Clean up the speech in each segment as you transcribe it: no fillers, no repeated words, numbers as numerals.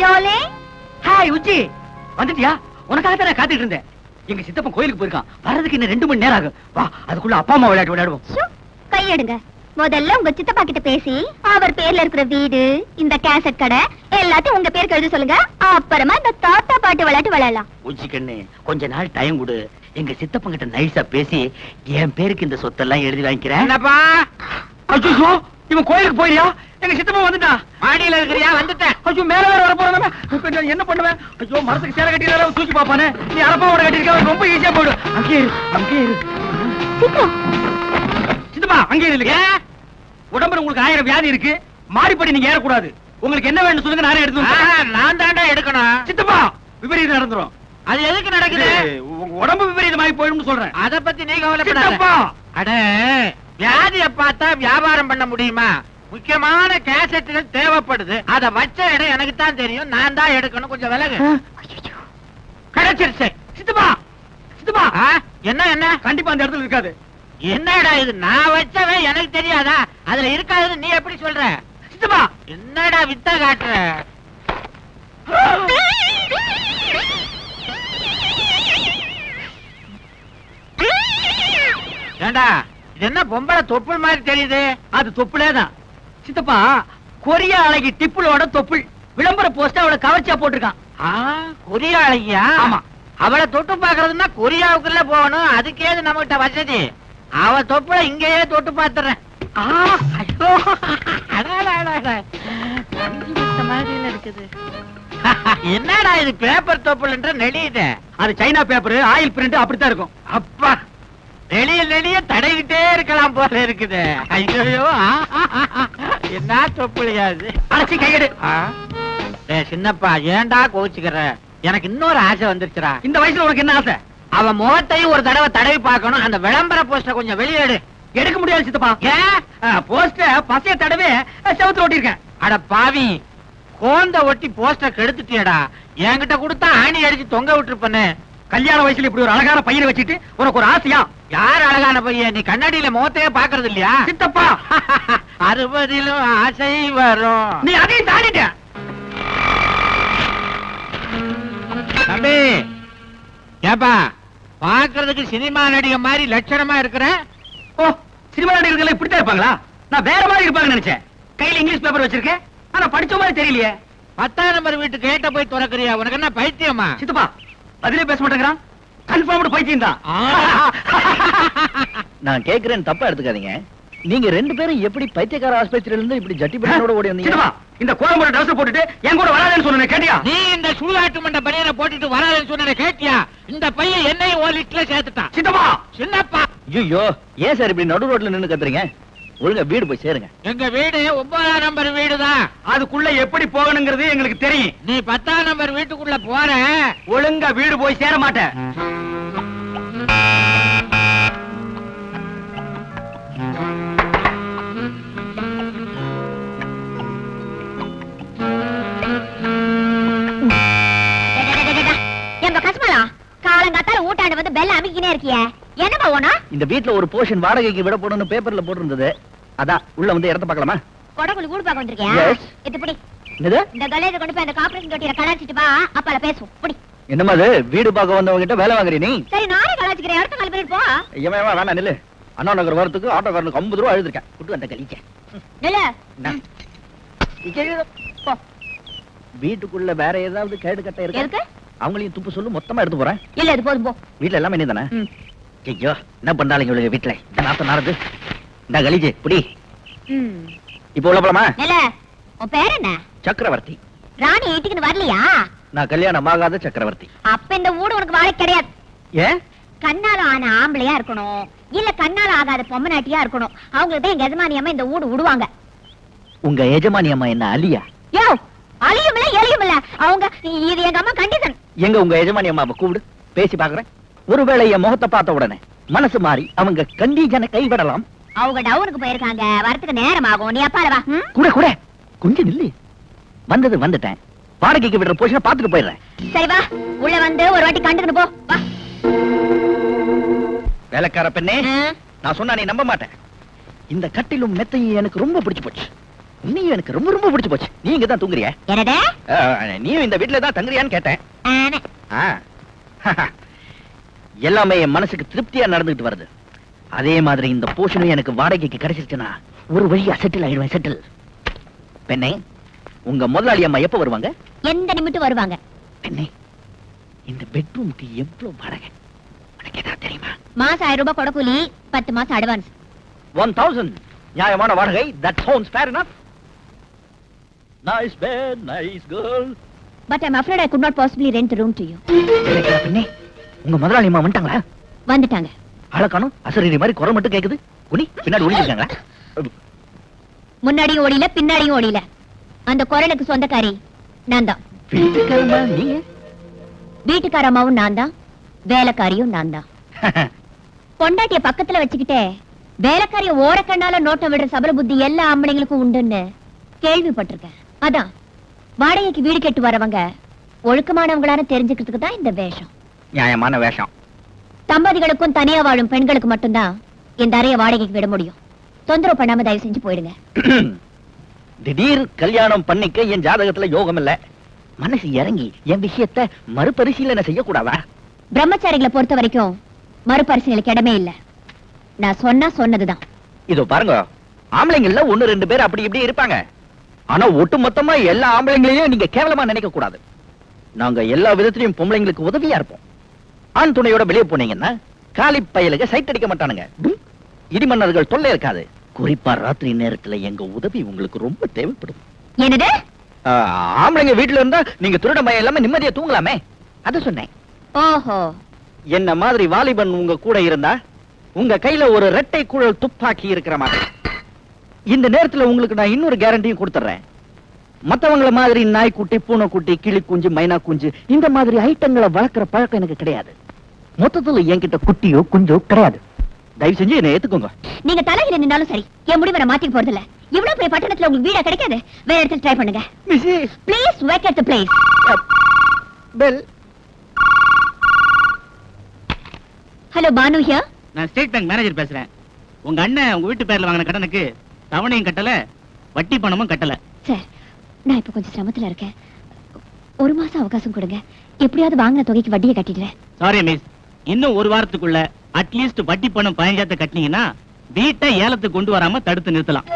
Jolle. Hi உச்சி, வந்துட்டியா? உனக்காக தான் காத்துட்டு இருந்தேன். எங்க சித்தப்பன் கோயிலுக்கு போயிருக்கான், வர்றதுக்கு இன்னும் 2 மணி நேரம் ஆகும். வா, அதுக்குள்ள அப்பா அம்மா விளையாட்டு விளையாடுவோம். கையெடுங்க. முதல்ல உங்க சித்தப்பா கிட்ட பேசி அவர் பேர்ல இருக்கிற வீடு, இந்த கேசட் கடை எல்லாத்தையும் உங்க பேருக்கு எழுத சொல்லுங்க. அப்புறமா இந்த தாத்தா பாட்டு விளையாட்டு விளையாடலாம். உச்சி கண்ணு, கொஞ்ச நாள் டைம் கொடு. எங்க சித்தப்பன் கிட்ட நைஸா பேசி என் பேருக்கு இந்த சொத்தெல்லாம் எழுதி வாங்கிக்கிறேன். என்னப்பா? ஐயோ, இவன் கோயிலுக்கு போயியா? எங்க சித்தப்பன் வந்துட்டான். மாடியில இருக்கிறியா? வந்துட்டேன். ஐயோ, மேல வேற வர போறேன். என்ன பண்ணுவேன்? ஐயோ, மரத்துக்கு சேர கட்டிடுற தூக்கி பாப்பானே. நீ அரப்பாவோட கட்டிருக்க, ரொம்ப ஈஸியா போயிடு. அங்கே இரு, அங்கே இரு. சித்தப்பா, அங்கே இல்லையா? உடம்புல உங்களுக்கு 1000 வியாதி இருக்கு. மாடிப்படி நீங்க ஏறக்கூடாது. உங்களுக்கு என்ன வேணும் சொல்லுங்க, நானே எடுத்து. நான் தாண்டா எடுக்கணும். சித்தப்பா, விபரீதம் நடந்துரும். அது எதுக்கு நடக்குது? உங்க உடம்பு விபரீதமாயி போயிடும்னு சொல்றேன். அத பத்தி நீ கவலைப்படாத. அட, வியாதிய பார்த்தா வியாபாரம் பண்ண முடியுமா? முக்கியமான கேசட்டுகள் தேவைப்படுது. அத வச்ச இடம் எனக்கு தான் தெரியும். நான் தான் எடுக்கணும். கொஞ்சம் விலகு. கிடைச்சிருச்சு. சித்தப்பா, சித்தப்பா, என்ன என்ன? கண்டிப்பா அந்த இடத்துல இருக்காது. என்னடா இது? நான் வச்சவன் எனக்கு தெரியாதா? அதுல இருக்காதுன்னு நீ எப்படி சொல்ற? சித்தப்பா, என்னடா வித்த காட்டுற? ஏண்டா, இது என்ன பொம்பளை தொப்புள் மாதிரி தெரியுது? அது தொப்புளேதான். சித்தப்பா, கொரியா அழகி டிப்புளோட தொப்புள் விளம்பர போஸ்ட் அவளை கவர்ச்சியா போட்டிருக்கான். கொரியா அழகியா? ஆமா. அவளை தொட்டு பாக்குறதுன்னா கொரியாவுக்குள்ள போகணும். அதுக்கேது நம்ம கிட்ட வசதி. அவ தொப்புல இங்கேயே தொட்டு பாத்துறேன். என்னடா இது? பேப்பர் தொப்புல்ன்ற நெளியுது. அது சைனா பேப்பர், ஆயில் பிரிண்ட் அப்படித்தான் இருக்கும். அப்பா, நெளிய நெளிய தடவிட்டே இருக்கலாம் போல இருக்குது. ஐயோ, என்ன தொப்புளியாது? அழைச்சி கையெடு. சின்னப்பா, ஏன்டா கோச்சுக்கிற? எனக்கு இன்னொரு ஆசை வந்துருச்சுடா. இந்த வயசுல உனக்கு என்ன ஆசை? அவன் முகத்தையும் ஒரு தடவை தடவி பார்க்கணும். அந்த விளம்பர போஸ்டர் கொஞ்சம் வெளியேடு. எடுக்க முடியாது சித்தப்பா. ஏன்? போஸ்டர் பசைய தடவை செவுத்துல ஓட்டிருக்கேன். அட பாவி, கோந்த ஒட்டி போஸ்டர் கெடுத்துட்டியடா. என்கிட்ட கொடுத்தா ஆணி அடிச்சு தொங்க விட்டுருப்பனே. கல்யாண வயசுல இப்படி ஒரு அழகான பையனை வச்சுட்டு உனக்கு ஒரு ஆசையா? யார் அழகான பையன்? நீ கண்ணாடியில முகத்தையே பாக்குறது இல்லையா? சித்தப்பா, 60லும் ஆசை வரும். நீ அதையும் தாண்டிட்ட. தம்பி, ஏப்பா, பாக்குறதுக்கு சினிமா நடிகை மாதிரி லட்சணமா இருக்கிற. ஓ, சினிமா நடிகர்கள் இப்படித்தான் இருப்பாங்களா? நான் வேற மாதிரி இருப்பாங்கன்னு நினைச்சேன். கையில இங்கிலீஷ் பேப்பர் வச்சிருக்கேன், ஆனா படிச்ச மாதிரி தெரியலையே. 10ஆம் நம்பர் வீட்டு கேட்ட போய் திறக்கறியா? உனக்கு என்ன பைத்தியமா? சித்தப்பா, பதிலே பேச மாட்டேங்கிறான். கன்ஃபார்ம்டு பைத்தியம் தான். நான் கேக்குறேன், தப்பா எடுத்துக்காதீங்க. நீங்க 2 பேரும் எப்படி பைத்தியக்கார ஆஸ்பத்திரியில இருந்து இப்படி ஜட்டி பையனோட ஓடி வந்தீங்க? சித்தப்பா, இந்த கோலம்போட ட்ரெஸ் போட்டுட்டு என் கூட வராதேன்னு சொன்னேன், கேட்டியா? நீ இந்த சுடுகாட்டு மண்ட பனியனை போட்டுட்டு வராதுன்னு சொன்ன கேட்டியா? இந்த பையன் என்னையும் ஒரு லிட்டர்ல சேர்த்துட்டான். சித்தப்பா, சின்னப்பா, ஐயோ, ஏன் சார் இப்படி நடு ரோட்ல நின்னு கத்துறீங்க? ஒழுங்கா வீடு போய் சேருங்க. எங்க வீடு 9ஆம் நம்பர் வீடுதான். அதுக்குள்ள எப்படி போகணுங்கிறது எங்களுக்கு தெரியும். நீ 10ஆம் நம்பர் வீட்டுக்குள்ள போற, ஒழுங்கா வீடு போய் சேர மாட்டேன். காலங்காத்தால ஊட்டாண்டு வந்து பெல்ல அமைக்கினே இருக்கிய, என்னப்பா ஓனா? இந்த வீட்ல ஒரு போர்ஷன் வாடகைக்கு விட போடணும்னு பேப்பர்ல போட்டிருந்தது. அதான் உள்ள வந்து இடத்த பார்க்கலாமா? கொடகுளி கூடு பார்க்க வந்திருக்கியா? இது புடி. என்னது? இந்த கலேஜ கொண்டு போய் அந்த கார்ப்பரேஷன் தொட்டியில கலாச்சிட்டு வா, அப்பால பேசுவோம். புடி. என்னமா அது? வீடு பார்க்க வந்தவங்க கிட்ட வேலை வாங்குறீ நீ? சரி, நானே கலாச்சிக்கிறேன். அடுத்த கால் பண்ணிட்டு போ. ஏமா வேணாம், நில்லு. அண்ணா நகர் வரதுக்கு ஆட்டோக்காரனுக்கு 50 ரூபா எழுதிருக்கேன். குட்டு அந்த கலிச்ச நில்லு. போ. வீட்டுக்குள்ள வேற ஏதாவது கேடு கட்ட இருக்கு? அவங்களையும் துப்பு சொல்லு, மொத்தமா எடுத்து போறேன். இல்ல, இது போதும் போ. வீட்ல எல்லாம் என்ன தானே? ஐயோ, என்ன பண்றாங்க இவளுங்க வீட்ல? இந்த நாத்த நாரது. இந்த கலிஜே புடி. இப்போ உள்ள போலாமா? நில்ல. உன் பேர் என்ன? சக்கரவர்த்தி. ராணி வீட்டுக்கு வரலையா? நான் கல்யாணம் ஆகாத சக்கரவர்த்தி. அப்ப இந்த ஊடு உனக்கு வாழை கிடையாது. ஏன்? கண்ணால ஆன ஆம்பளையா இருக்கணும், இல்ல கண்ணால ஆகாத பொம்மநாட்டியா இருக்கணும். அவங்களுக்கு தான் எங்க எஜமானி அம்மா இந்த ஊடு விடுவாங்க. உங்க எஜமானி அம்மா என்ன அலியா? யோ, அலியும் இல்ல எலியும் இல்ல அவங்க. இது எங்க அம்மா கண்டிஷன். எங்க உங்க எஜமானி அம்மாவை கூப்பிடு, பேசி பாக்குறேன். ஒருவேளை என் முகத்தை பார்த்த உடனே மனசு மாறி அவங்க கண்டிஷனை கைவிடலாம். அவங்க டவுனுக்கு போயிருக்காங்க, வரத்துக்கு நேரம் ஆகும். நீ அப்பால வா. கூட கூட கொஞ்சம் நில்லு. வந்தது வந்துட்டேன். வாடகைக்கு விடுற போஷனை பார்த்துட்டு போயிடுறேன். சரி வா, உள்ள வந்து ஒரு வாட்டி கண்டுக்கிட்டு போ. வா. வேலைக்கார பெண்ணே, நான் சொன்னா நீ நம்ப மாட்டேன். இந்த கட்டிலும் மெத்தையும் எனக்கு ரொம்ப பிடிச்சு போச்சு. நீயும் எனக்கு ரொம்ப ரொம்ப பிடிச்சு போச்சு. நீ இங்க தான் தூங்குறியா? என்னடா? நீயும் இந்த வீட்டுல தான் தங்குறியான்னு கேட்டேன். ஆனா. எல்லாமே என் மனசுக்கு திருப்தியா நடந்துட்டு வருது. அதே மாதிரி இந்த போஷனும் எனக்கு வாடகைக்கு கிடைச்சிருச்சுன்னா ஒரு வழியா செட்டில் ஆயிடுவேன். செட்டில். பெண்ணே, உங்க முதலாளி அம்மா எப்ப வருவாங்க? எந்த நிமிடம் வருவாங்க? பெண்ணே, இந்த பெட்ரூமுக்கு எவ்வளவு வாடகை உனக்கு ஏதாவது தெரியுமா? மாசம் 1000 ரூபாய் கொடக்கூலி, 10 மாசம் அட்வான்ஸ். 1000 நியாயமான வாடகை. That sounds fair enough. Nice bed, nice girl. But I'm afraid I could not possibly rent the room to you. பெண்ணே, உங்க முதலாளி அம்மா வந்துட்டாங்களா? வந்துட்டாங்க. ஆளக்கானும் அசரீரி மாதிரி குரல் மட்டும் கேக்குது. குனி பின்னாடி ஒளிஞ்சிருக்காங்களா? முன்னாடியும் ஓடில, பின்னாடியும் ஓடில. அந்த குரலுக்கு சொந்தக்காரி நான் தான். வீட்டுக்காரமா நீங்க? வீட்டுக்காரமாவும் நான் தான், வேலைக்காரியும் நான் தான். பொண்டாட்டிய பக்கத்துல வச்சுக்கிட்டே வேலைக்காரிய ஓரக்கண்ணால நோட்டம் விடுற சபல புத்தி எல்லா ஆம்பளைங்களுக்கும் உண்டுன்னு கேள்விப்பட்டிருக்கேன். அதான் வாடகைக்கு வீடு கேட்டு வரவங்க ஒழுக்கமானவங்களான தெரிஞ்சுக்கிறதுக்கு தான் இந்த வேஷம். நியாயமான வேஷம். தம்பதிகளுக்கும் தனியா வாழும் பெண்களுக்கு மட்டும்தான் இந்த அறைய வாடகைக்கு விட முடியும். தொந்தரவு பண்ணாம தயவு செஞ்சு போயிடுங்க. திடீர் கல்யாணம் பண்ணிக்க என் ஜாதகத்துல யோகம் இல்ல. மனசு இறங்கி என் விஷயத்தை மறுபரிசீலனை செய்யக்கூடாதா? பிரம்மச்சாரிகளை பொறுத்த வரைக்கும் மறுபரிசீலனைக்கு இடமே இல்ல. நான் சொன்னா சொன்னதுதான். இதோ பாருங்க, ஆம்பளைங்கள்ல 1-2 பேர் அப்படி இப்படி இருப்பாங்க. ஆனா ஒட்டு மொத்தமா எல்லா ஆம்பளைங்களையும் நீங்க கேவலமா நினைக்க கூடாது. நாங்க எல்லா விதத்திலையும் பொம்பளைங்களுக்கு உதவியா இருப்போம். ஆண் துணையோட வெளியே போனீங்கன்னா காலி பயலுக சைட் அடிக்க மாட்டானுங்க. இடிமன்னர்கள் தொல்லை இருக்காது. குறிப்பா ராத்திரி நேரத்துல எங்க உதவி உங்களுக்கு ரொம்ப தேவைப்படும். என்னது? ஆம்பளைங்க வீட்டுல இருந்தா நீங்க திருட பயம் இல்லாம நிம்மதியா தூங்கலாமே, அத சொன்னேன். ஓஹோ. என்ன மாதிரி வாலிபன் உங்க கூட இருந்தா உங்க கையில ஒரு இரட்டை குழல் துப்பாக்கி இருக்கிற மாதிரி. இந்த நேரத்துல உங்களுக்கு நான் இன்னொரு கேரண்டியும் கொடுத்துறேன். மத்தவங்கள மாதிரி நாய்க்குட்டி, பூனைக்குட்டி, கிளி குஞ்சு, மைனா குஞ்சு இந்த மாதிரி ஐட்டங்களை வளர்க்கிற பழக்கம் எனக்கு கிடையாது. மொத்தத்துல என்கிட்ட குட்டியோ குஞ்சோ கிடையாது. தயவு செஞ்சு என்ன ஏத்துக்கோங்க. நீங்க தலையில நின்னாலும் சரி, என் முடிவை நான் மாத்திக்க போறதில்ல. இவ்வளவு பெரிய பட்டணத்துல உங்களுக்கு வீடா கிடைக்காது. வேற இடத்துல ட்ரை பண்ணுங்க. Please vacate the place. Bell. Hello, Banu here. நான் ஸ்டேட் பேங்க் மேனேஜர் பேசுறேன். உங்க அண்ணன் உங்க வீட்டு பேர்ல வாங்கின கடனுக்கு தவணையும் கட்டல, வட்டி பணமும் கட்டல. சார், நான் இப்ப கொஞ்சம் சிரமத்துல இருக்கேன். 1 மாசம் அவகாசம் கொடுங்க. எப்படியாவது வாங்கின தொகைக்கு வட்டியை கட்டிடுறேன். சாரி மிஸ், இன்னும் 1 வாரத்துக்குள்ள அட்லீஸ்ட் வட்டி பணம் 15,000 கட்டினீங்கன்னா வீட்டை ஏலத்துக்கு கொண்டு வராம தடுத்து நிறுத்தலாம்.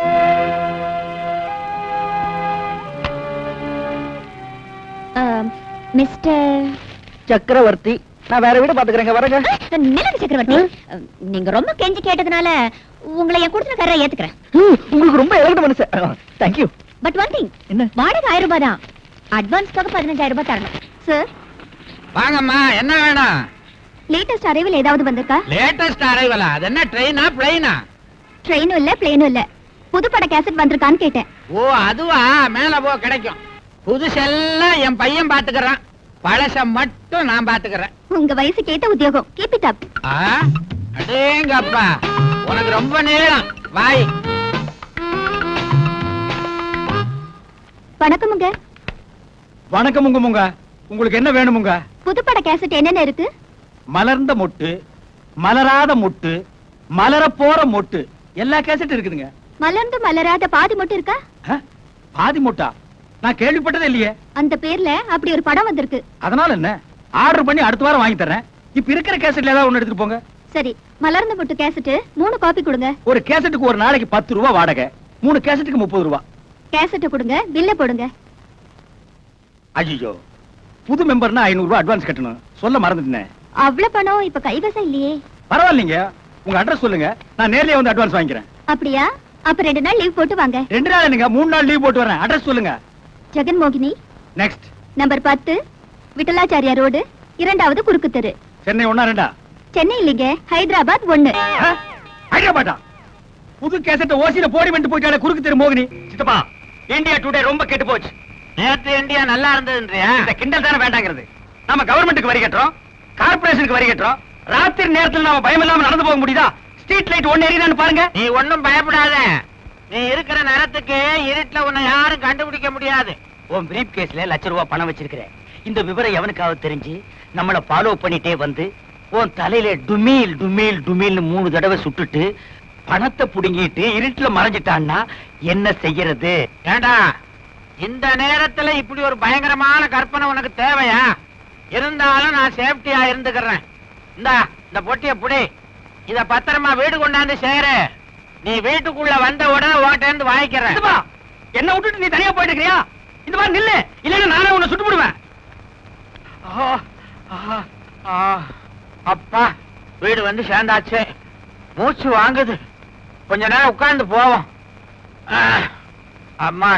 மிஸ்டர் சக்கரவர்த்தி, நான் வேற வீடு பாத்துக்கிறேங்க. வரங்க. நிலவு சக்கரவர்த்தி, நீங்க ரொம்ப கெஞ்சி கேட்டதுனால உங்களை என் கொடுத்துருக்கார ஏத்துக்கிறேன். உங்களுக்கு ரொம்ப இறங்கின மனசு. தேங்க்யூ. பட் ஒன் திங், என்ன? வாடகை 1000 ரூபாய் தான். அட்வான்ஸ்க்காக 15,000 ரூபாய் தரணும். சார், வாங்கம்மா, என்ன வேணும்? லேட்டஸ்ட் அரைவல் ஏதாவது வந்திருக்கா? லேட்டஸ்ட் அரைவலா? அது என்ன ட்ரெயினா பிளைனா? ட்ரெயினும் இல்ல, பிளேனும் இல்ல. புதுப்பட கேசட் வந்திருக்கான்னு கேட்டேன். ஓ, அதுவா? மேல போ, கிடைக்கும். புதுசெல்லாம் என் பையன் பாத்துக்கறான், பழச மட்டும் நான் பாத்துக்கறேன். உங்க வயசுக்கு ஏத்த உத்தியோகம். Keep it up. அடேங்கப்பா, உனக்கு ரொம்ப நேரம். வாய். வணக்கமுங்க. வணக்கம் முங்க. உங்களுக்கு என்ன வேணுமுங்க? புதுப்பட கேசட் என்னென்ன இருக்கு? மலர்ந்த மொட்டு, மலராத மொட்டு, மலர போற மொட்டு, எல்லா கேசட் இருக்குதுங்க. மலர்ந்து மலராத பாதி மட்டும் இருக்கா? பாதி மொட்டா? நான் கேள்விப்பட்டதே இல்லையே. அந்த பேர்ல அப்படி ஒரு படம் வந்திருக்கு. அதனால என்ன, ஆர்டர் பண்ணி அடுத்த வாரம் வாங்கி தரேன். இப்ப இருக்கிற கேசட்ல ஏதாவது ஒண்ணு எடுத்துட்டு போங்க. சரி, மலர்ந்த மொட்டு கேசட் 3 காப்பி கொடுங்க. ஒரு கேசட்டுக்கு ஒரு நாளைக்கு 10 ரூபாய் வாடகை, 3 கேசட்டுக்கு 30 ரூபாய். கேசட் கொடுங்க, பில்ல போடுங்க. ஐயோ, புது மெம்பர்னா 500 ரூபாய் அட்வான்ஸ் கட்டணும், சொல்ல மறந்துட்டேன். அவ்வளவு பணம் இப்ப கைவசம் இல்லையே. பரவாயில்லைங்க, உங்க அட்ரஸ் சொல்லுங்க, நான் நேர்லயே வந்து அட்வான்ஸ் வாங்கிக்கிறேன். அப்படியா? அப்ப 2 நாள் லீவ் போட்டு வாங்க. 2 நாள் என்னங்க, 3 நாள் லீவ் போட்டு வரேன். அட்ரஸ் சொல்லுங்க. ஜெகன் மோகினி, நெக்ஸ்ட் நம்பர் 10, விட்டலாச்சாரியா ரோடு, 2வது குறுக்கு தெரு. சென்னை 1 2? சென்னை இல்லைங்க, ஹைதராபாத் 1. ஹைதராபாத்தா? புது கேசட்ட ஓசில போடி வந்து போயிட்டாலே குறுக்கு தெரு மோகினி. சித்தப்பா, இந்தியா டுடே ரொம்ப கெட்டு போச்சு. நேத்து இந்தியா நல்லா இருந்ததுன்றியா? இந்த கிண்டல் தானே வேண்டாங்கிறது. நாம கவர்மெண்ட்டுக்கு வரி கட்டுறோம், கார்பரேஷனுக்கு வரி கட்டுறோம். ராத்திரி நேரத்துல நாம பயம் இல்லாம நடந்து போக முடியுதா? ஸ்ட்ரீட் லைட் ஒன்னு எரியுதான்னு பாருங்க. நீ ஒண்ணும் பயப்படாத. நீ இருக்கிற நேரத்துக்கு இருட்டுல உன்னை யாரும் கண்டுபிடிக்க முடியாது. உன் பிரீப் கேஸ்ல லட்ச ரூபாய் பணம் வச்சிருக்கிறேன். இந்த விவரம் எவனுக்காவது தெரிஞ்சு நம்மள ஃபாலோ பண்ணிட்டே வந்து உன் தலையில டுமீல் டுமீல் டுமீல்னு 3 தடவை சுட்டுட்டு பணத்தை புடுங்கிட்டு இருட்டுல மறைஞ்சிட்டான்னா என்ன செய்யறது? ஏண்டா இந்த நேரத்துல இப்படி ஒரு பயங்கரமான கற்பனை உனக்கு தேவையா? இருந்தாலும் நான் சேஃப்டியா இருந்துக்கிறேன். இந்த பொட்டிய புடி, இத பத்திரமா வீடு கொண்டாந்து சேரு. நீ வீட்டுக்குள்ள வந்த உடனே ஓட்ட இருந்து வாங்கிக்கிறேன். சித்தப்பா, என்ன விட்டுட்டு நீ தனியா போயிட்டு இருக்கியா? இந்த மாதிரி நில்லு, இல்லைன்னா நானே உன்னை சுட்டு போடுவேன். அப்பா, வீடு வந்து சேர்ந்தாச்சு. மூச்சு வாங்குது. கொஞ்ச நேரம் உட்கார்ந்து போவோம். அம்மா,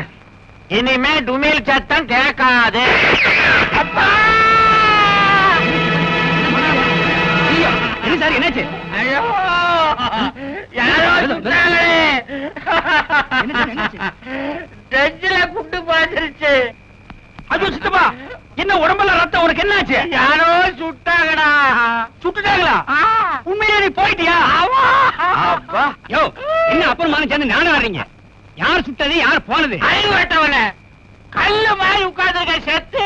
இனிமே டுமில் சத்தம் கேட்காது. அப்பா! ஐயோ, என்ன சார், என்னாச்சு? ஐயோ, யாரோ சுட்டாங்களே. நெஞ்சில குண்டு பாய்ச்சிருச்சு. அது சித்தப்பா, என்ன உடம்புல ரத்தம், உனக்கு என்னாச்சு? யாரோ சுட்டாங்கடா. சுட்டுட்டாங்களா? உண்மையிலே நீ போயிட்டியா? அப்பா, யோ, என்ன அப்புறமான சேர்ந்து நானும் வர்றீங்க? யார் சுட்டது, யார் போனது? அறிவு வெட்டவன கல்லு மாதிரி உட்கார்ந்து செத்து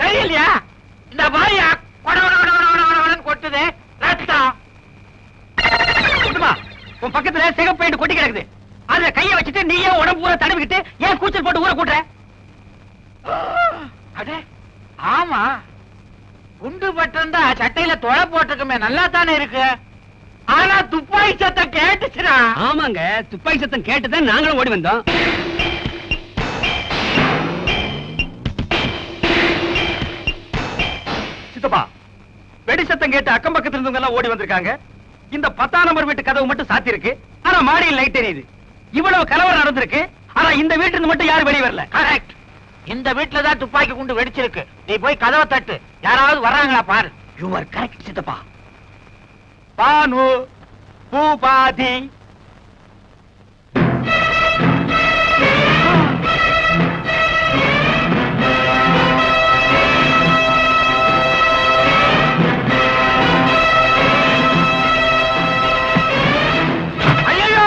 தெரியலையா? இந்த மாதிரி கொட்டுது ரத்தம். சித்தப்பா, உன் பக்கத்துல சிகப்பு பெயிண்ட் கொட்டி கிடக்குது. அதுல கைய வச்சுட்டு நீயே உடம்பு பூரா தடவிக்கிட்டு ஏன் கூச்சல் போட்டு ஊற கூட்டுற? அடே, ஆமா, குண்டு பட்டிருந்தா சட்டையில தொலை போட்டிருக்குமே, நல்லா தானே இருக்கு. ஆனா துப்பாக்கி சத்தம் கேட்டுச்சுடா. ஆமாங்க, துப்பாக்கி சத்தம் கேட்டுதான் நாங்களும் ஓடி வந்தோம். சித்தப்பா, வெடி சத்தம் கேட்டு அக்கம் பக்கத்துல இருந்தவங்க எல்லாம் ஓடி வந்திருக்காங்க. இந்த 10ஆம் நம்பர் வீட்டு கதவு மட்டும் சாத்தி இருக்கு. ஆனா மாடியில் லைட் எரியுது. இவ்வளவு கலவரம் நடந்திருக்கு. ஆனா இந்த வீட்டுல இருந்து மட்டும் யாரும் வெளியே வரல. கரெக்ட். இந்த வீட்டுல தான் துப்பாக்கி குண்டு வெடிச்சிருக்கு. நீ போய் கதவை தட்டு, யாராவது வர்றாங்களா பாரு. யூ ஆர் கரெக்ட் சித்தப்பா. பானு, பூபாதி, ஐயோ,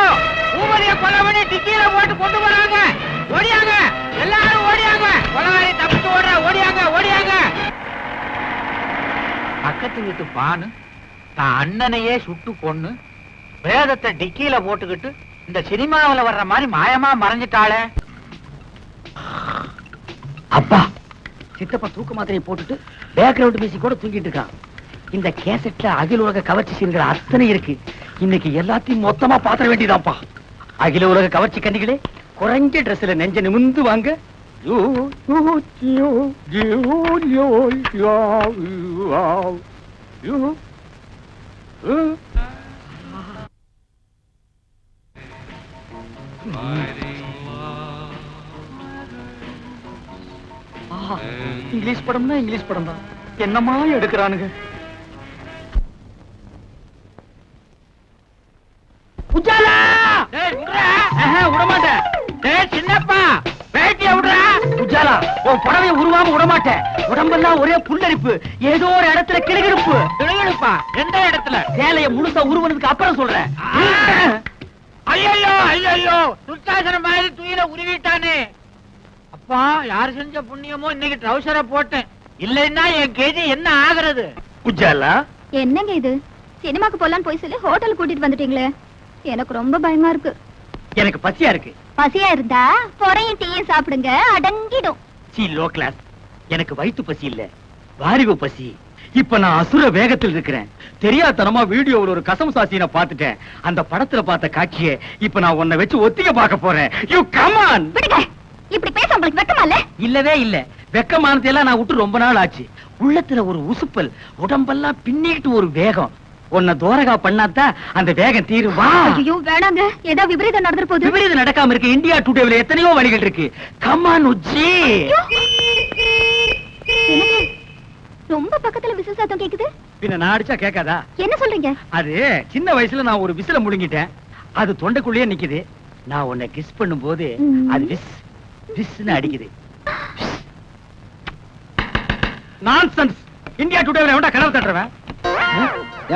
பூமதிய கொலை பண்ணி டிக்கியில போட்டு கொண்டு வராங்க. ஓடியாங்க, எல்லாரும் ஓடியாங்க. கொலகாரி தப்பிச்சு ஓடுற, ஓடியாங்க, ஓடியாங்க. பக்கத்து வீட்டு பானு தான் அண்ணனையே சுட்டு கொன்னு வேதத்தை டிக்கியில போட்டுக்கிட்டு இந்த சினிமாவில வர்ற மாதிரி மாயமா மறைஞ்சிட்டாளே. அப்பா, சித்தப்பா தூக்க மாத்திரையை போட்டுட்டு பேக்ரவுண்ட் மியூசிக் கூட தூங்கிட்டு இருக்கான். இந்த கேசட்ல அகில உலக கவர்ச்சி சீன்கள் அத்தனை இருக்கு. இன்னைக்கு எல்லாத்தையும் மொத்தமா பாத்திர வேண்டியதாப்பா. அகில உலக கவர்ச்சி கண்டிகளே, குறைஞ்ச ட்ரெஸ்ல நெஞ்ச நிமிந்து வாங்க. இங்கிலீஷ் படம்னா இங்கிலீஷ் படம் தான். என்னமா எடுக்கிறானுங்க. உஜாலா! டேய், விட்றா. விடமாட்டேன். டேய், சின்னப்பா, வேட்டிய விடுறா. உஜாலா, உன் புடவைய உருவாம விடமாட்டேன். உடம்பெல்லாம் ஒரே புல்லரிப்பு, ஏதோ ஒரு இடத்துல கிளுகிழுப்பு. கிளுகிழுப்பா? எந்த இடத்துல? சேலைய முழுசா உருவனதுக்கு அப்புறம் சொல்றேன். ஐயோ, ஐயோ, துர்சாசனம் மாதிரி துயில உருவிட்டானே. அப்பா, யார் செஞ்ச புண்ணியமோ இன்னைக்கு ட்ரௌசரை போட்டேன். இல்லைன்னா என் கேஜி என்ன ஆகுறது? உஜாலா, என்னங்க இது? சினிமாக்கு போலான்னு போய் சொல்லி ஹோட்டல் கூட்டிட்டு வந்துட்டீங்களே, எனக்கு ரொம்ப பயமா இருக்கு. எனக்கு பசியா இருக்கு. பசியா இருந்தா பொறையும் டீயும் சாப்பிடுங்க, அடங்கிடும். C low class. எனக்கு வயிற்று பசி இல்ல, வாரிவு பசி. இப்ப நான் அசுர வேகத்தில் இருக்கிறேன். தெரியாதனமா வீடியோவில் ஒரு கசம் சாசியை பார்த்துட்டேன். அந்த படத்துல பார்த்த காட்சியை இப்ப நான் உன்னை வச்சு ஒத்திக பார்க்க போறேன். You come on. விடுங்க, இப்படி பேச உங்களுக்கு வெக்கமா இல்ல? இல்லவே இல்ல. வெக்கமானதை எல்லாம் நான் விட்டு ரொம்ப நாள் ஆச்சு. உள்ளத்துல ஒரு உசுப்பல், உடம்பெல்லாம் பின்னிட்டு ஒரு வேகம். உன்னை தோரகா பண்ணாதான் அந்த வேகம் தீருவா. ஐயோ வேணாங்க, ஏதோ விபரீதம் நடந்துற போகுது. விபரீதம் நடக்காம இருக்கு. இந்தியா டுடேல எத்தனையோ வழிகள் இருக்கு. Come on Ujji. என்னங்க, ரொம்ப பக்கத்துல விசில் சத்தம் கேக்குது. பின்ன நான் அடிச்சா கேட்காதா? என்ன சொல்றீங்க? அது சின்ன வயசுல நான் ஒரு விசில முழுங்கிட்டேன். அது தொண்டைக்குள்ளேயே நிக்குது. நான் உன்னை கிஸ் பண்ணும் போது அது விஸ் விஸ்னு அடிக்குது. நான்சென்ஸ். இந்தியா டுடேல எவன்டா கனவு தட்டுறவன்?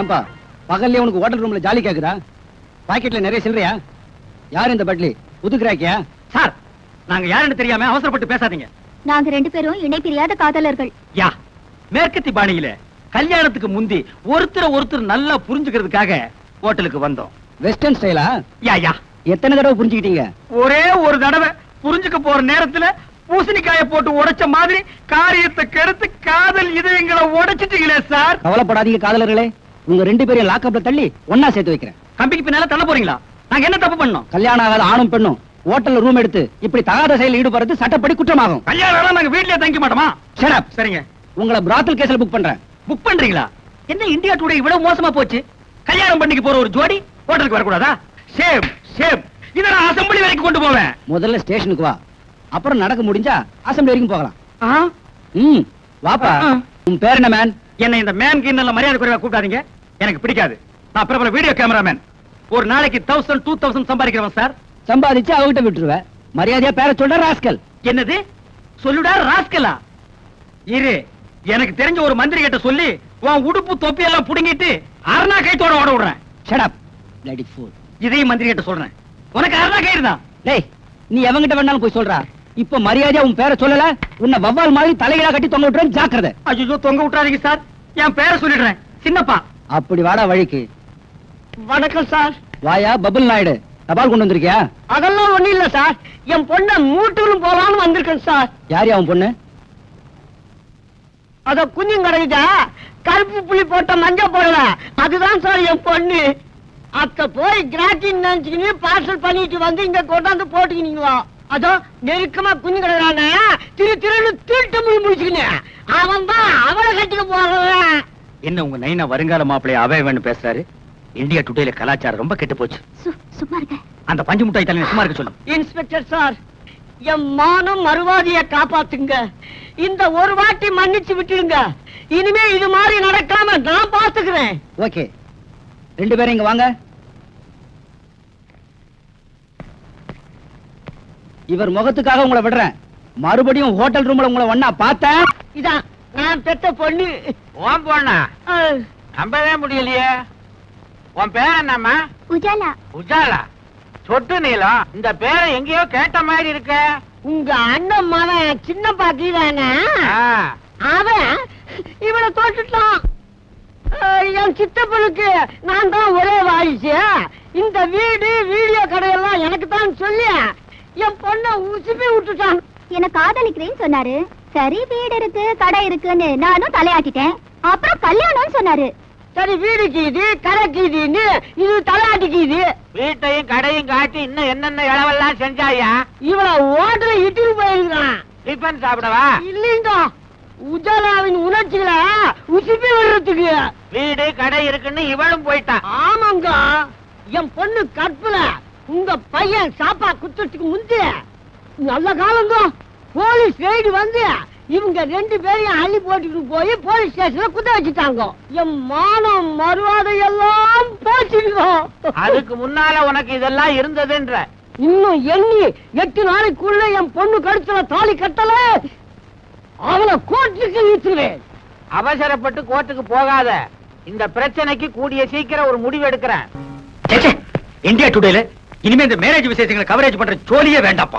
ஏன்பா பகல்ல உனக்கு ஹோட்டல் ரூம்ல ஜாலி கேக்குதா? பாக்கெட்ல நிறைய சில்லறையா? யார் இந்த பட்லி? புதுக்குறாக்கியா? சார், நாங்க யாருன்னு தெரியாம அவசரப்பட்டு பேசாதீங்க. நாங்க ரெண்டு பேரும் இணை பிரியாத காதலர்கள். யா, மேற்கத்தி பாணியில கல்யாணத்துக்கு முந்தி ஒருத்தர் நல்லா புரிஞ்சுக்கிறதுக்காக ஹோட்டலுக்கு வந்தோம். வெஸ்டர்ன் ஸ்டைலா? யா யா எத்தனை தடவை புரிஞ்சுக்கிட்டீங்க? ஒரே ஒரு தடவை புரிஞ்சுக்க போற நேரத்துல பூசணிக்காய போட்டு உடைச்ச மாதிரி காரியத்தை கெடுத்து காதல் இதயங்களை உடைச்சிட்டீங்களே சார். கவலைப்படாதீங்க காதலர்களே, உங்க 2 பேரையும் லாக்அப்ல தள்ளி ஒன்னா சேர்த்து வைக்கிறேன். கம்பிக்கு பின்னால தள்ள போறீங்களா? நாங்க என்ன தப்பு பண்ணோம்? கல்யாணம் ஆகாத ஆணும் பெண்ணும் ஹோட்டல்ல ரூம் எடுத்து இப்படி தகாத செயலில் ஈடுபடுறது சட்டப்படி குற்றமாகும். கல்யாணம் நாங்க வீட்லயே தங்க மாட்டோமா? Shut up. சரிங்க. உங்களை பிராத்தல் கேஸ்ல புக் பண்றேன். புக் பண்றீங்களா? என்ன இந்தியா டுடே இவ்வளவு மோசமா போச்சு? கல்யாணம் பண்ணிக்க போற ஒரு ஜோடி ஹோட்டலுக்கு வரக்கூடாதா? Same same. இத நான் அசெம்பிளி வரைக்கும் கொண்டு போவேன். முதல்ல ஸ்டேஷனுக்கு வா, அப்புறம் நடக்க முடிஞ்சா அசெம்பிளி வரைக்கும் போகலாம். ஆ? வாப்பா. ஆ. உன் பேர் என்ன மேன்? என்ன இந்த மேன் கிண்ணல மரியாதை குறைவா கூப்பிடாதீங்க. எனக்கு பிடிக்காது. நான் பிரபல வீடியோ கேமராமேன். ஒரு நாளைக்கு 1000 2000 சம்பாதிக்கிறவன் சார். சம்பாதிச்சு அவகிட்ட விட்டுருவேன். மரியாதையா பேர சொல்ற ராஸ்கல். என்னது? சொல்லுடா ராஸ்கலா? இரு, எனக்கு தெரிஞ்ச ஒரு மந்திரி கிட்ட சொல்லி உன் உடுப்பு தொப்பி எல்லாம் புடுங்கிட்டு அருணா கைத்தோட ஓட விடுறேன். Shut up. Bloody fool. இதையும் மந்திரி கிட்ட சொல்றேன். உனக்கு அருணா கயிறு தான். டேய், நீ எவங்கிட்ட வேணாலும் போய் சொல்றா. இப்ப மரியாதையா உன் பேரை சொல்லல, உன்னை வவ்வால் மாதிரி தலைகீழா கட்டி தொங்க விட்டுறேன். ஜாக்கிரதை. ஐயோ, தொங்க விட்டுறாதீங்க சார். என் பேரை சொல்லிடுறேன். சின்னப்பா. அப்படி வாடா வழிக்கு. வணக்கம் சார். வாயா பபுல் நாயுடு, தபால் கொண்டு வந்திருக்கியா? அதெல்லாம் ஒண்ணும் இல்ல சார். என் பொண்ண மூட்டூரும் போலான்னு வந்திருக்கேன் சார். யாரியா உன் பொண்ணு? அத குஞ்சும் கிடைக்குதா, கருப்பு புள்ளி போட்ட மஞ்சள் போடல, அதுதான் சார் என் பொண்ணு. அத்த போய் கிராக்கின்னு நினைச்சுக்கின்னு பார்சல் பண்ணிட்டு வந்து இங்க கொண்டாந்து போட்டுக்கினீங்களா? அதோ நெருக்கமா குஞ்சு கிடக்குறாங்க, திருன்னு திருட்டு முடிச்சுக்கின்னு அவன் தான் அவளை கட்டிக்க போறான். என்ன உங்க நைனா வருங்கால மாப்பிளைய அவைவன்னு பேசுறாரு? இந்தியா டுடேல கலாச்சாரம் ரொம்ப கெட்டு போச்சு. சும்மா இருக்க. அந்த பஞ்சு முட்டாய் தலையை சும்மா இருக்க சொல்லு. இன்ஸ்பெக்டர் சார், என் மானம் மறுவாதிய காப்பாத்துங்க. இந்த ஒரு வாட்டி மன்னிச்சு விட்டுடுங்க. இனிமே இது மாதிரி நடக்காம நான் பாத்துக்கிறேன். ஓகே, 2 பேரும் இங்க வாங்க. இவர் முகத்துக்காக உங்களை விடுறேன். மறுபடியும் ஹோட்டல் ரூம்ல உங்களை ஒண்ணா பார்த்தேன். இதான் நான் பெத்த பொண்ணு. உன் பொண்ணா? நம்பவே முடியலையே. உன் பேர் என்னம்மா? உஜாலா. உஜாலா? சொட்டு நீளம். இந்த பேரை எங்கேயோ கேட்ட மாதிரி இருக்க. உங்க அண்ணன் மகன் சின்ன பாக்கிதானே, அவன் இவனை தோட்டுட்டான். என் சித்தப்பனுக்கு நான் தான் ஒரே வாரிசு. இந்த வீடு வீடியோ கடையெல்லாம் எனக்கு தான் சொல்லி என் பொண்ண உசுப்பி விட்டுட்டான். என்ன காதலிக்கிறேன்னு சொன்னாரு. சரி, வீடு இருக்கு கடை இருக்குன்னு நானும் தலையாட்டிட்டேன். அப்புறம் கல்யாணம்னு சொன்னாரு. சரி, வீடு கீது கடை கீதுன்னு இது தலையாட்டிக்குது. வீட்டையும் கடையும் காட்டி இன்னும் என்னென்ன இளவெல்லாம் செஞ்சாயா? இவளை ஓட்டுல இட்டுன்னு போயிருக்கான். டிஃபன் சாப்பிடவா? இல்லைங்க, உஜாலாவின் உணர்ச்சிகளை உசுப்பி விடுறதுக்கு. வீடு கடை இருக்குன்னு இவளும் போயிட்டான். ஆமாங்க, என் பொண்ணு கற்பல உங்க பையன் சாப்பா குத்துறதுக்கு முந்தைய நல்ல காலங்க போலீஸ் ரெய்டு வந்து இவங்க 2 பேரையும் அள்ளி போட்டுட்டு போய் போலீஸ் ஸ்டேஷன்ல குத்த வச்சுட்டாங்க. என் மானம் மறுவாதை எல்லாம் போச்சுங்க. அதுக்கு முன்னால உனக்கு இதெல்லாம் இருந்ததுன்ற. இன்னும் எண்ணி 8 நாளைக்குள்ள என் பொண்ணு கழுத்துல தாலி கட்டல, அவளை கோர்ட்டுக்கு இழுத்துவேன். அவசரப்பட்டு கோர்ட்டுக்கு போகாத. இந்த பிரச்சனைக்கு கூடிய சீக்கிரம் ஒரு முடிவு எடுக்கிறேன். இந்தியா டுடேல இனிமே இந்த மேரேஜ் விசேஷங்களை கவரேஜ் பண்ற ஜோலியே வேண்டாப்பா.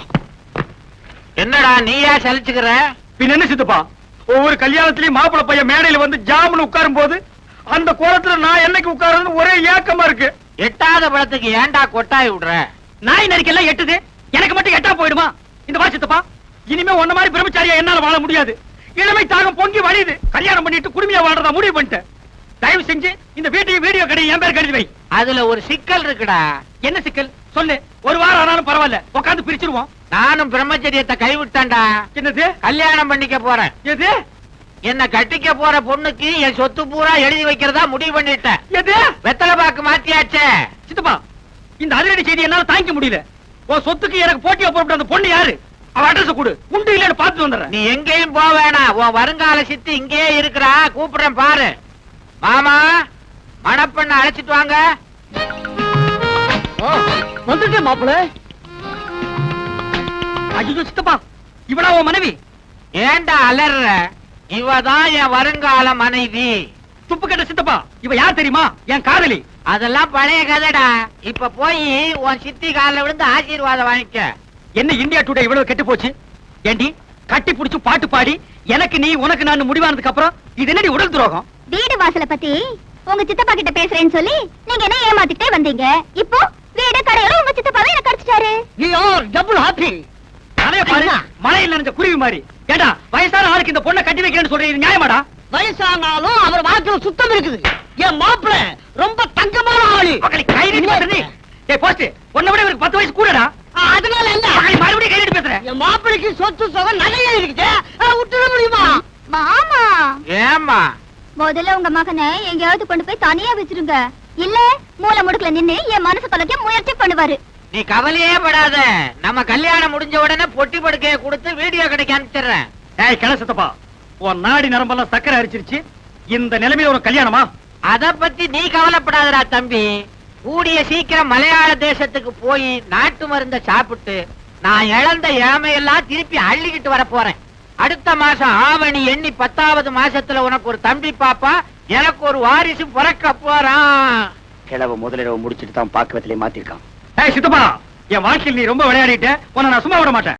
என்னடா நீயா சலிச்சுக்கிற? பின்ன என்ன சித்தப்பா, ஒவ்வொரு கல்யாணத்திலயும் மாப்பிள்ளை பையன் மேடையில வந்து ஜாமுன்னு உட்காரும் போது அந்த கோலத்துல நான் என்னைக்கு உட்காருன்னு ஒரே ஏக்கமா இருக்கு. எட்டாத பழத்துக்கு ஏன்டா கொட்டாய் விடுற? நாய் நரிக்கெல்லாம் எட்டுது, எனக்கு மட்டும் எட்டா போயிடுமா? இந்த வா சித்தப்பா, இனிமே உன்ன மாதிரி பிரம்மச்சாரியா என்னால வாழ முடியாது. இளமை தாகம் பொங்கி வழியுது. கல்யாணம் பண்ணிட்டு குடுமையா வாழ்றதா முடிவு பண்ணிட்டேன். தயவு செஞ்சு இந்த வீட்டையும் வீடியோ கடையை என் பேர் கழுதி வை. அதுல ஒரு சிக்கல் இருக்குடா. என்ன சிக்கல் சொல்லு. ஒரு வாரம் ஆனாலும் பரவாயில்ல, உட்காந்து பிரிச்சிருவோம். நானும் பிரம்மச்சரியத்தை கைவிட்டேன்டா. என்னது? கல்யாணம் பண்ணிக்க போறேன். எது? என்ன கட்டிக்க போற பொண்ணுக்கு என் சொத்து பூரா எழுதி வைக்கிறதா முடிவு பண்ணிட்டேன். எது? வெத்தலை பாக்கு மாத்தியாச்சே. சித்தப்பா, இந்த அதிரடி செய்தி என்னால தாங்கிக்க முடியல. உன் சொத்துக்கு எனக்கு போட்டியா போட்டு அந்த பொண்ணு யாரு? அவ அட்ரஸ் கொடு, உண்டு இல்லன்னு பார்த்து வந்துடுறேன். நீ எங்கேயும் போக வேணாம். உன் வருங்கால சித்தி இங்கேயே இருக்கிறா. கூப்பிடுறேன் பாரு. மாமா, மணப்பெண்ண அழைச்சிட்டு வாங்க. வந்துட்டேன் மாப்பிள்ள. ஐயோ சித்தப்பா, இவளா உன் மனைவி? ஏண்டா அலற? இவதான் என் வருங்கால மனைவி. துப்பு கட்ட சித்தப்பா, இவ யார் தெரியுமா? என் காதலி. அதெல்லாம் பழைய கதைடா. இப்ப போய் உன் சித்தி காலில் விழுந்து ஆசீர்வாதம் வாங்கிக்க. என்ன இந்தியா டுடே இவ்வளவு கெட்டு போச்சு? ஏண்டி கட்டி புடிச்சு பாட்டு பாடி எனக்கு நீ உனக்கு நான் முடிவானதுக்கு அப்புறம் இது என்னடி உடல் துரோகம்? வீடு வாசலை பத்தி உங்க சித்தப்பா கிட்ட பேசுறேன்னு சொல்லி நீங்க என்ன ஏமாத்திட்டே வந்தீங்க. இப்போ வீடு கடையில உங்க சித்தப்பாவே என்ன கடிச்சிட்டாரு. Double happy. தலைய பாரு, மழையில் நனைஞ்ச குருவி மாதிரி. ஏண்டா வயசான ஆளுக்கு இந்த பொண்ணை கட்டி வைக்கிறேன்னு சொல்றீங்க, இது நியாயமாடா? வயசானாலும் அவர் வாக்குல சுத்தம் இருக்குது. என் மாப்பிள ரொம்ப தங்கமான ஆளு. மக்களை கை நீட்டி பேசுறீ. டேய் போஸ்ட், உன்னை விட இவருக்கு 10 வயசு கூடடா. அதனால இல்ல, மக்களை மறுபடியும் கை நீட்டி பேசுற. என் மாப்பிளைக்கு சொத்து சுகம் நிறைய இருக்குது. விட்டுட முடியுமா? மாமா, ஏம்மா முதல்ல உங்க மகனை எங்கேயாவது கொண்டு போய் தனியா வச்சிருங்க. இல்ல மூல முடுக்குல நின்னு என் மனசு கொலைக்க முயற்சி பண்ணுவாரு. நீ கவலையே படாத, நம்ம கல்யாணம் முடிஞ்ச உடனே பொட்டி படுக்கைய கொடுத்து வீடியோ கடைக்கு அனுப்பிச்சிடுறேன். ஏய் கிள சித்தப்பா, உன் நாடி நரம்பெல்லாம் சக்கரை அரிச்சிருச்சு. இந்த நிலைமையில ஒரு கல்யாணமா? அத பத்தி நீ கவலைப்படாதடா தம்பி. கூடிய சீக்கிரம் மலையாள தேசத்துக்கு போய் நாட்டு மருந்த சாப்பிட்டு நான் இழந்த இளமையெல்லாம் திருப்பி அள்ளிக்கிட்டு வர போறேன். அடுத்த மாசம் ஆவணி எண்ணி 10வது மாசத்துல உனக்கு ஒரு தம்பி பாப்பா, எனக்கு ஒரு வாரிசு பிறக்க போறான். கிழவ முதலிரவு முடிச்சிட்டு தான் பாக்குவத்திலே மாத்திருக்கான். ஏய் சித்தப்பா, என் வாழ்க்கையில் நீ ரொம்ப விளையாடிட்ட. உன்னை நான் சும்மா விட மாட்டேன்.